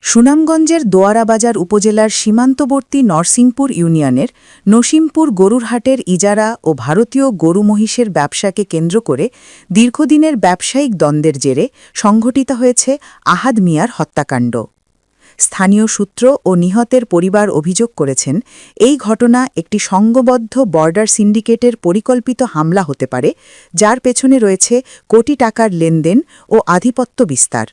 সুনামগঞ্জের দোয়ারাবাজার উপজেলার সীমান্তবর্তী নরসিংপুর ইউনিয়নের নসিমপুর গরুরহাটের ইজারা ও ভারতীয় গরু মহিষের ব্যবসাকে কেন্দ্র করে দীর্ঘদিনের ব্যবসায়িক দ্বন্দ্বের জেরে সংঘটিত হয়েছে আহাদ মিয়ার হত্যাকাণ্ড। স্থানীয় সূত্র ও নিহতের পরিবার অভিযোগ করেছেন, এই ঘটনা একটি সংঘবদ্ধ বর্ডার সিন্ডিকেটের পরিকল্পিত হামলা হতে পারে, যার পেছনে রয়েছে কোটি টাকার লেনদেন ও আধিপত্য বিস্তার।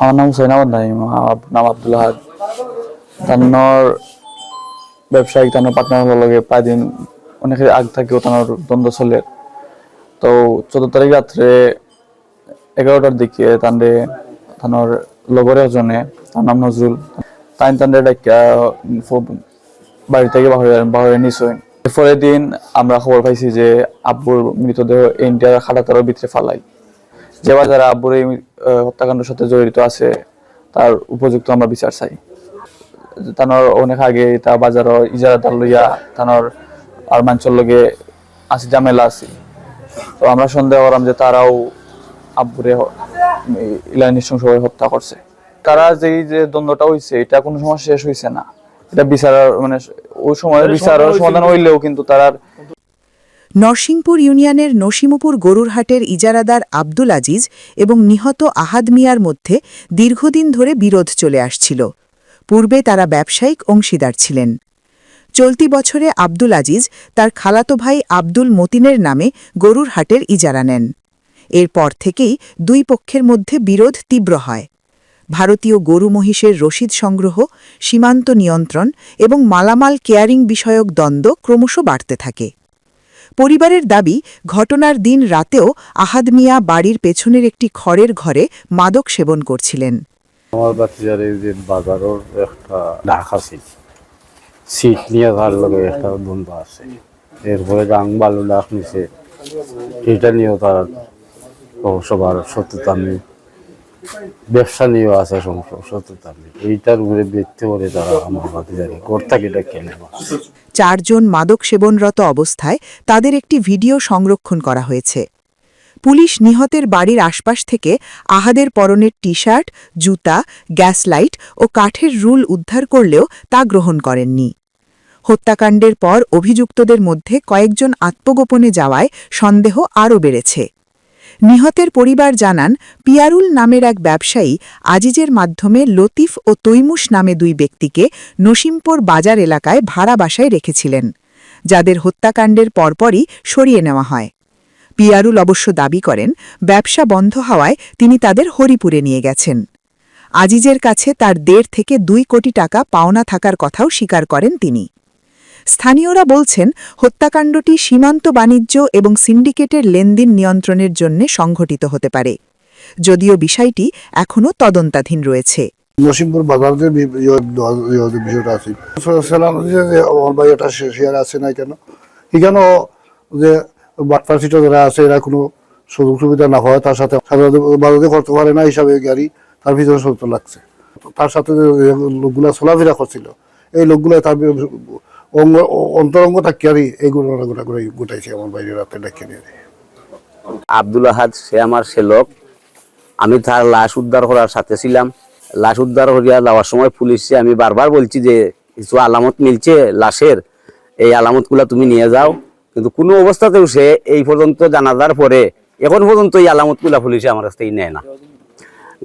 আমার নাম হুসাইন আহমদ নাইম, নাম আব্দুল আহাদ। তানোর ব্যবসায়িক তানোর পার্টনার লগে প্রায় দিন অনেকের আগ থাকেও তানোর দ্বন্দ্ব চলে। তো 14 তারিখ রাত্রে 11টার দিকে তানোর লগরে একজনে, তার নাম নজরুল, তান্ডে ডাকিয়া বাড়ি থেকে বাহিরে নিশ্চয়। এরপরের দিন আমরা খবর পাইছি যে আব্বুর মৃতদেহ ইন্ডিয়ার খাটাতারের ভিতরে ফালাই। যে যারা আব্বুর এই হত্যাকাণ্ডের সাথে জড়িত আছে তার উপযুক্ত আমরা বিচার চাই। তানোর অনেক আগে তা বাজার ইজারাদার লইয়া তানোর আর মাঞ্চল লগে আছে ঝামেলা আছে। তো আমরা সন্দেহ করলাম যে তারাও আব্বুরে নৃশংসভাবে হত্যা করছে। তারা যে দ্বন্দ্বটা হয়েছে এটা কোনো সময় শেষ হয়েছে না, এটা বিচার মানে ওই সময় বিচারের সমাধান হইলেও কিন্তু তারা। নরসিংপুর ইউনিয়নের নসিমপুর গরুরহাটের ইজারাদার আব্দুল আজিজ এবং নিহত আহাদ মিয়ার মধ্যে দীর্ঘদিন ধরে বিরোধ চলে আসছিল। পূর্বে তারা ব্যবসায়িক অংশীদার ছিলেন। চলতি বছরে আব্দুল আজিজ তার খালাতো ভাই আব্দুল মতিনের নামে গরুরহাটের ইজারা নেন। এরপর থেকেই দুই পক্ষের মধ্যে বিরোধ তীব্র হয়। ভারতীয় গরু মহিষের রসিদ সংগ্রহ, সীমান্ত নিয়ন্ত্রণ এবং মালামাল কেয়ারিং বিষয়ক দ্বন্দ্ব ক্রমশ বাড়তে থাকে। পরিবারের দাবি, ঘটনার দিন রাতেও আহাদ মিয়া বাড়ির পেছনের একটি খড়ের ঘরে মাদক সেবন করছিলেন। আমার বাচ্চারে যে বাজারের একটা ডাক আছে, সিট নিয়ে তার লগে একটা দ্বন্দ্ব আছে। এরপরে গাং বালু ডাক নিছে, এটা নিয়েও তার সবার শত্রুতা নেই। ব্যবসা নিয়েও আছে শত্রুতা নেই। এইটার উপরে ভিত্তি করে তারা আমার বাচ্চারে কর্তাকে ডেকে নেওয়া। 4 জন মাদক সেবনরত অবস্থায় তাদের একটি ভিডিও সংরক্ষণ করা হয়েছে। পুলিশ নিহতের বাড়ির আশপাশ থেকে আহাদের পরনের টি-শার্ট, জুতা, গ্যাস লাইট ও কাঠের রুল উদ্ধার করলেও তা গ্রহণ করেননি। হত্যাকাণ্ডের পর অভিযুক্তদের মধ্যে কয়েকজন আত্মগোপনে যাওয়ায় সন্দেহ আরও বেড়েছে। নিহতের পরিবার জানান, পিয়ারুল নামের এক ব্যবসায়ী আজিজের মাধ্যমে লতিফ ও তৈমুস নামে 2 ব্যক্তিকে নসিমপুর বাজার এলাকায় ভাড়া বাসায় রেখেছিলেন, যাদের হত্যাকাণ্ডের পরপরই সরিয়ে নেওয়া হয়। পিয়ারুল অবশ্য দাবি করেন, ব্যবসা বন্ধ হওয়ায় তিনি তাদের হরিপুরে নিয়ে গেছেন। আজিজের কাছে তার 1.5 থেকে 2 কোটি টাকা পাওনা থাকার কথাও স্বীকার করেন তিনি। স্থানীয়রা বলছেন, হত্যাকাণ্ডটি সীমান্ত বাণিজ্য এবং সিন্ডিকেটের লেনদেন নিয়ন্ত্রণের জন্য সংঘটিত হতে পারে, যদিও বিষয়টি এখনও তদন্তাধীন রয়েছে। নসিমপুর বাজার যে বিষয়টা আছে, শেয়ার আছে না কেন এখানে যে বাটপার্সিটা যারা আছে এরা কোনো সুযোগ সুবিধা না হয়, তার সাথে বাজারে করতে পারে না হিসাবে গাড়ি তার ভিতরে সত্য লাগছে। তার সাথে যে লোকগুলা চলাফেরা করছিল, এই লোকগুলা তার অন্তরঙ্গ থাকি আর এইগুলো গোটাইছে আমার বাইরে রাতে ডেকে নিয়ে। আব্দুল আহাদ সে আমার সে লোক। আমি তার লাশ উদ্ধার করার সাথে ছিলাম। লাশ উদ্ধার করিয়া যাওয়ার সময় পুলিশে আমি বারবার বলছি যে কিছু আলামত মিলছে লাশের, এই আলামতগুলা তুমি নিয়ে যাও। কিন্তু কোনো অবস্থাতেও সে এই পর্যন্ত জানাজার পরে এখন পর্যন্ত এই আলামতগুলা পুলিশে আমার কাছ থেকে নেয় না।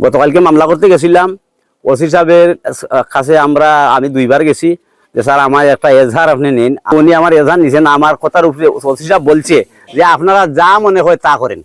গতকালকে মামলা করতে গেছিলাম, ওসি সাহেবের কাছে আমি 2 বার গেছি যে স্যার আমার একটা এজাহার আপনি নিন। উনি আমার এজাহার নিছেন, আমার কথার উপরে ওসি সাহেব বলছে যে আপনারা যা মনে হয় তা করেন।